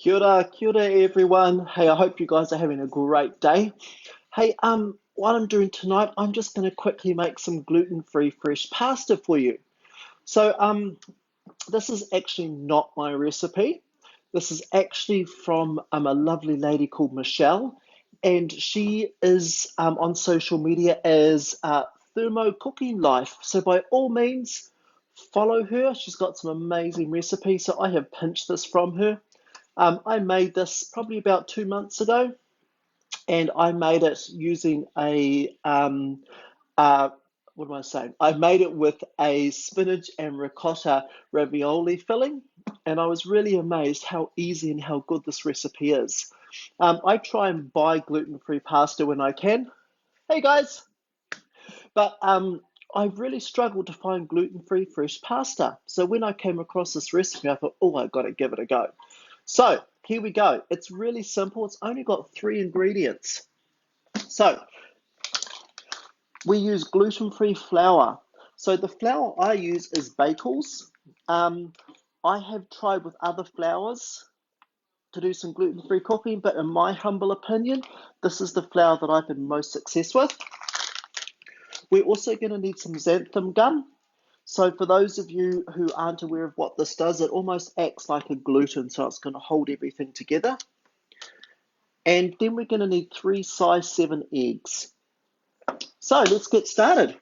Kia ora everyone. Hey, I hope you guys are having a great day. Hey, what I'm doing tonight, I'm just going to quickly make some gluten-free fresh pasta for you. So, this is actually not my recipe. This is actually from a lovely lady called Michelle, and she is on social media as Thermo Cooking Life. So, by all means, follow her. She's got some amazing recipes. So, I have pinched this from her. I made this probably about 2 months ago, and I made it using what am I saying? I made it with a spinach and ricotta ravioli filling, and I was really amazed how easy and how good this recipe is. I try and buy gluten-free pasta when I can. Hey guys, but I've really struggled to find gluten-free fresh pasta. So when I came across this recipe, I thought, oh, I've got to give it a go. So here we go. It's really simple. It's only got 3 ingredients. So we use gluten-free flour. So the flour I use is Bakels. Um, I have tried with other flours to do some gluten-free cooking, but in my humble opinion, this is the flour that I've been most success with. We're also going to need some xanthan gum. So for those of you who aren't aware of what this does, it almost acts like a gluten, so it's going to hold everything together. And then we're going to need 3 size 7 eggs. So let's get started.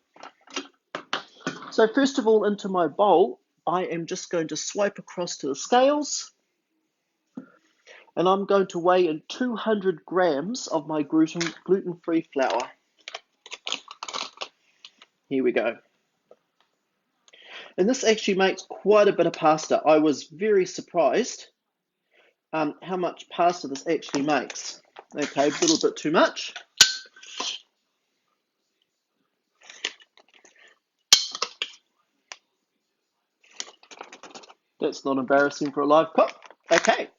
So first of all, into my bowl, I am just going to swipe across to the scales, and I'm going to weigh in 200 grams of my gluten-free flour. Here we go. And this actually makes quite a bit of pasta. I was very surprised how much pasta this actually makes. Okay, a little bit too much. That's not embarrassing for a live cook. Okay.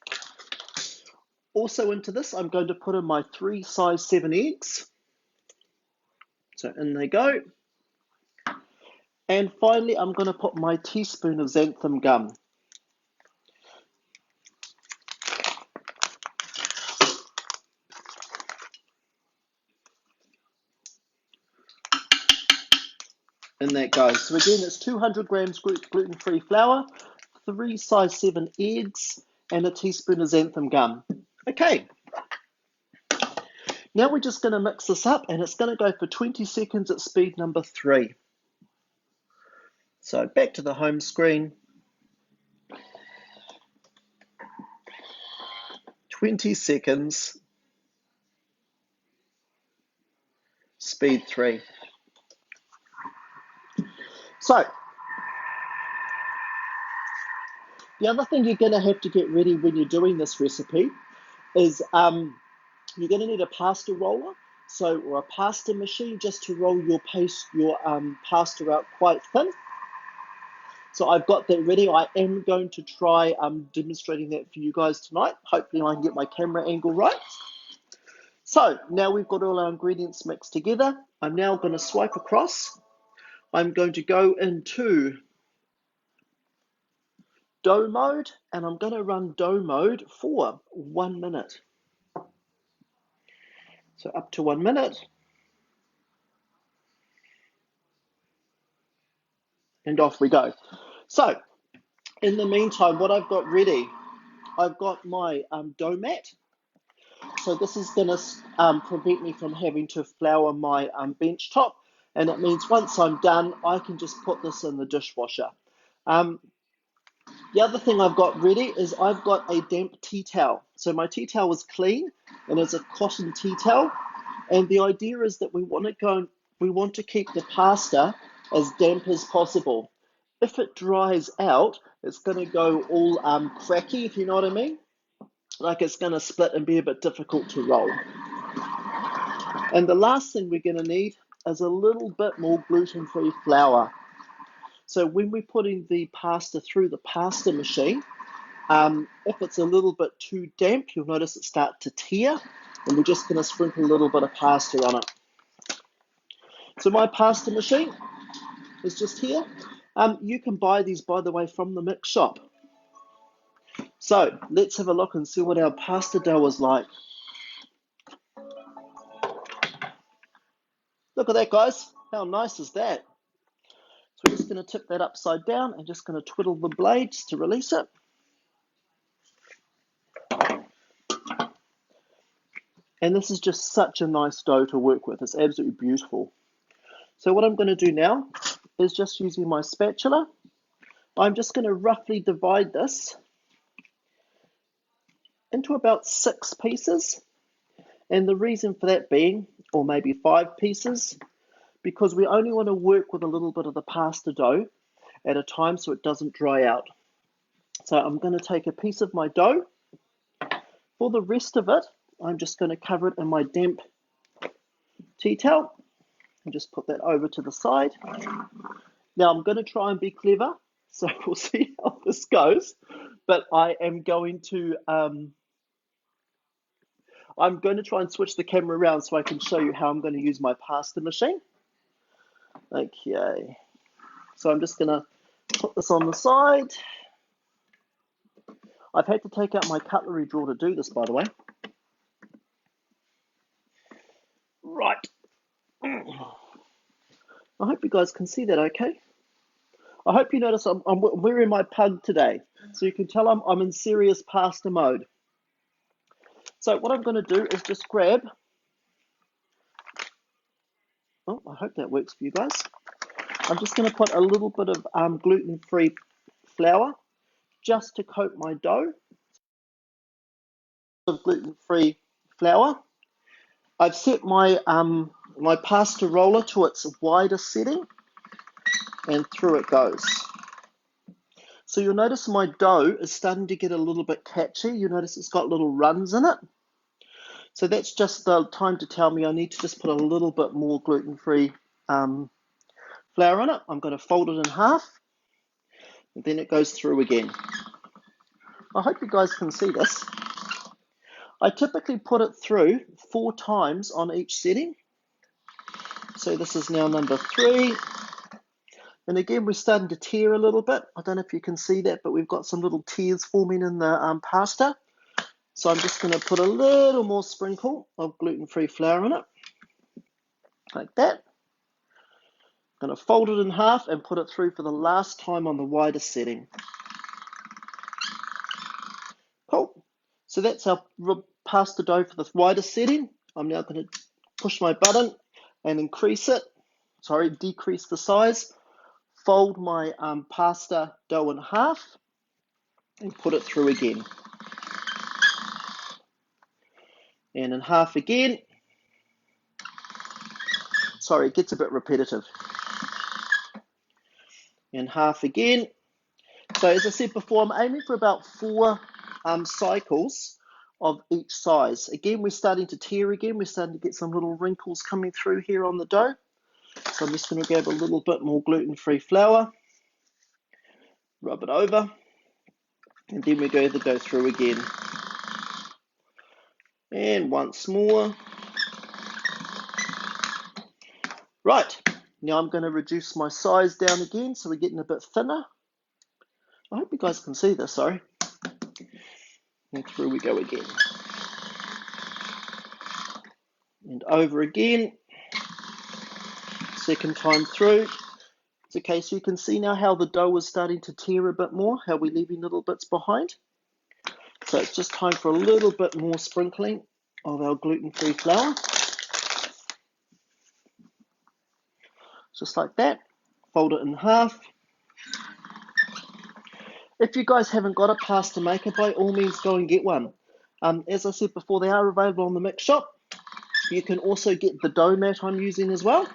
Also into this, I'm going to put in my 3 size 7 eggs. So in they go. And finally, I'm going to put my teaspoon of xanthan gum. In that goes. So again, it's 200 grams gluten-free flour, 3 size 7 eggs, and a teaspoon of xanthan gum. Okay. Now we're just going to mix this up, and it's going to go for 20 seconds at speed number 3. So back to the home screen. 20 seconds, speed 3. So the other thing you're going to have to get ready when you're doing this recipe is you're going to need a pasta roller, or a pasta machine, just to roll your pasta out quite thin. So I've got that ready. I am going to try demonstrating that for you guys tonight. Hopefully I can get my camera angle right. So now we've got all our ingredients mixed together. I'm now going to swipe across. I'm going to go into dough mode, and I'm going to run dough mode for 1 minute. So up to 1 minute. And off we go. So in the meantime, what I've got ready, I've got my dough mat. So this is going to prevent me from having to flour my bench top. And it means once I'm done, I can just put this in the dishwasher. The other thing I've got ready is I've got a damp tea towel. So my tea towel is clean and it's a cotton tea towel. And the idea is that we want to keep the pasta as damp as possible. If it dries out, it's going to go all cracky, if you know what I mean. Like it's going to split and be a bit difficult to roll. And the last thing we're going to need is a little bit more gluten-free flour. So when we're putting the pasta through the pasta machine, if it's a little bit too damp, you'll notice it start to tear, and we're just going to sprinkle a little bit of pasta on it. So my pasta machine is just here. You can buy these, by the way, from the mix shop. So let's have a look and see what our pasta dough is like. Look at that, guys. How nice is that? So we're just going to tip that upside down and just going to twiddle the blades to release it. And this is just such a nice dough to work with. It's absolutely beautiful. So what I'm going to do now is just using my spatula, I'm just going to roughly divide this into about 6 pieces. And the reason for that being, or maybe 5 pieces, because we only want to work with a little bit of the pasta dough at a time so it doesn't dry out. So I'm going to take a piece of my dough. For the rest of it, I'm just going to cover it in my damp tea towel and just put that over to the side. Now I'm going to try and be clever, so we'll see how this goes. But I'm going to try and switch the camera around so I can show you how I'm going to use my pasta machine. Okay, so I'm just going to put this on the side. I've had to take out my cutlery drawer to do this, by the way. Right. I hope you guys can see that okay. I hope you notice I'm wearing my pug today, so you can tell I'm in serious pasta mode. So what I'm going to do is just grab, oh, I hope that works for you guys. I'm just going to put a little bit of gluten-free flour just to coat my dough. Of gluten-free flour. I've set my my pasta roller to its widest setting, and through it goes. So you'll notice my dough is starting to get a little bit catchy. You notice it's got little runs in it. So that's just the time to tell me I need to just put a little bit more gluten-free flour in it. I'm going to fold it in half, and then it goes through again. I hope you guys can see this. I typically put it through 4 times on each setting. So this is now number 3. And again, we're starting to tear a little bit. I don't know if you can see that, but we've got some little tears forming in the pasta. So I'm just going to put a little more sprinkle of gluten-free flour in it, like that. I'm going to fold it in half and put it through for the last time on the widest setting. Cool. So that's our pasta dough for the widest setting. I'm now going to push my button and decrease the size. Fold my pasta dough in half and put it through again. And in half again. Sorry, it gets a bit repetitive. And half again. So as I said before, I'm aiming for about 4 cycles of each size. Again, we're starting to tear again. We're starting to get some little wrinkles coming through here on the dough. So I'm just going to grab a little bit more gluten-free flour, rub it over, and then we're going to go through again. And once more. Right, now I'm going to reduce my size down again so we're getting a bit thinner. I hope you guys can see this, sorry. And through we go again. And over again. Second time through. It's okay, so you can see now how the dough is starting to tear a bit more, how we're leaving little bits behind. So it's just time for a little bit more sprinkling of our gluten-free flour. Just like that. Fold it in half. If you guys haven't got a pasta maker, by all means go and get one. As I said before, they are available on the mix shop. You can also get the dough mat I'm using as well.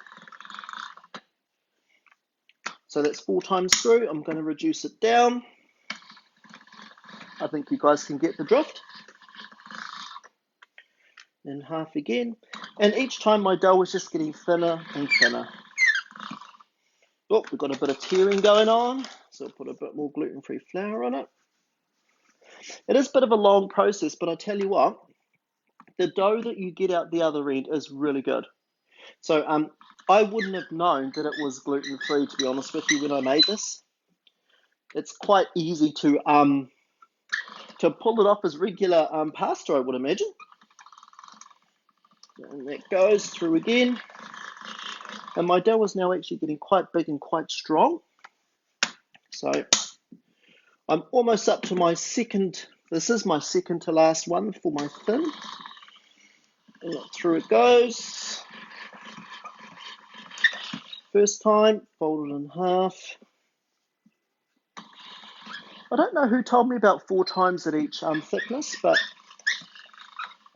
So that's 4 times through. I'm going to reduce it down. I think you guys can get the drift. And half again. And each time my dough is just getting thinner and thinner. Oh, we've got a bit of tearing going on. So I'll put a bit more gluten-free flour on it. It is a bit of a long process, but I tell you what, the dough that you get out the other end is really good. So I wouldn't have known that it was gluten-free, to be honest with you, when I made this. It's quite easy to to pull it off as regular pasta, I would imagine. And that goes through again. And my dough is now actually getting quite big and quite strong. So I'm almost up to my second, this is my second to last one for my thin. And through it goes. First time, fold it in half. I don't know who told me about 4 times at each thickness, but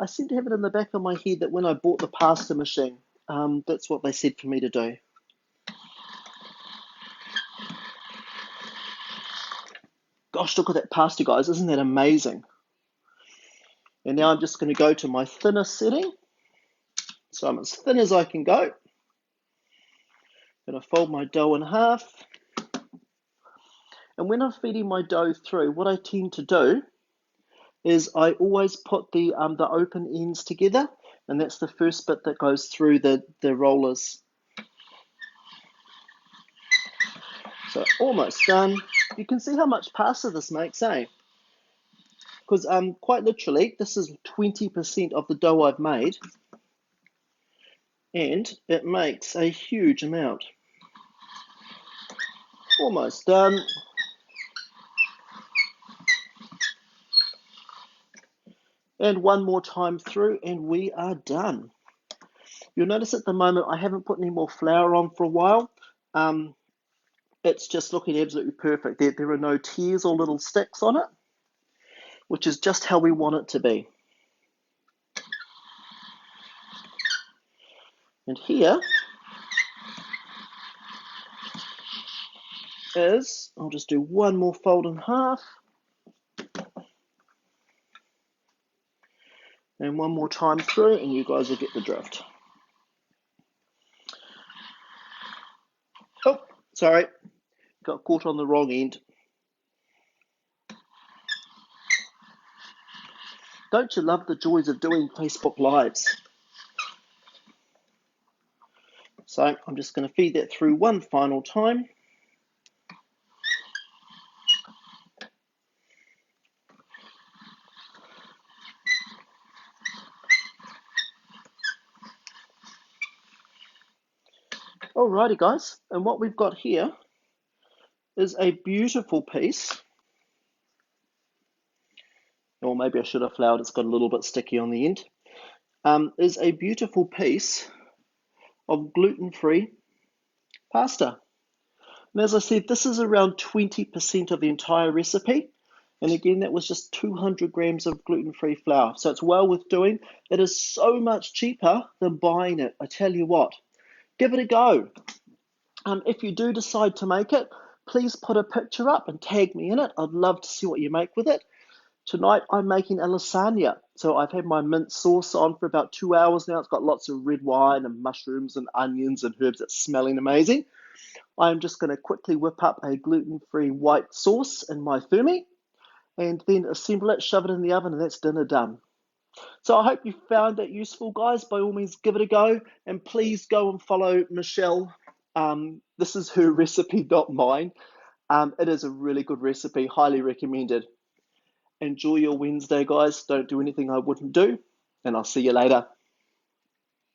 I seem to have it in the back of my head that when I bought the pasta machine, that's what they said for me to do. Gosh, look at that pasta, guys. Isn't that amazing? And now I'm just going to go to my thinner setting. So I'm as thin as I can go. I'm going to fold my dough in half. And when I'm feeding my dough through, what I tend to do is I always put the open ends together, and that's the first bit that goes through the rollers. So almost done. You can see how much pasta this makes, eh? Because quite literally, this is 20% of the dough I've made, and it makes a huge amount. Almost done. And one more time through, and we are done. You'll notice at the moment I haven't put any more flour on for a while. It's just looking absolutely perfect. There are no tears or little sticks on it, which is just how we want it to be. And here is, I'll just do one more fold in half. And one more time through, and you guys will get the drift. Oh, sorry, got caught on the wrong end. Don't you love the joys of doing Facebook Lives? So I'm just going to feed that through one final time. Alrighty guys, and what we've got here is a beautiful piece, or maybe I should have floured, it's got a little bit sticky on the end, is a beautiful piece of gluten-free pasta. And as I said, this is around 20% of the entire recipe. And again, that was just 200 grams of gluten-free flour. So it's well worth doing. It is so much cheaper than buying it. I tell you what, give it a go. If you do decide to make it, please put a picture up and tag me in it. I'd love to see what you make with it. Tonight, I'm making a lasagna. So I've had my mint sauce on for about 2 hours now. It's got lots of red wine and mushrooms and onions and herbs. It's smelling amazing. I'm just going to quickly whip up a gluten-free white sauce in my Fumi and then assemble it, shove it in the oven, and that's dinner done. So I hope you found that useful, guys. By all means, give it a go, and please go and follow Michelle. This is her recipe, not mine. It is a really good recipe, highly recommended. Enjoy your Wednesday, guys. Don't do anything I wouldn't do, and I'll see you later.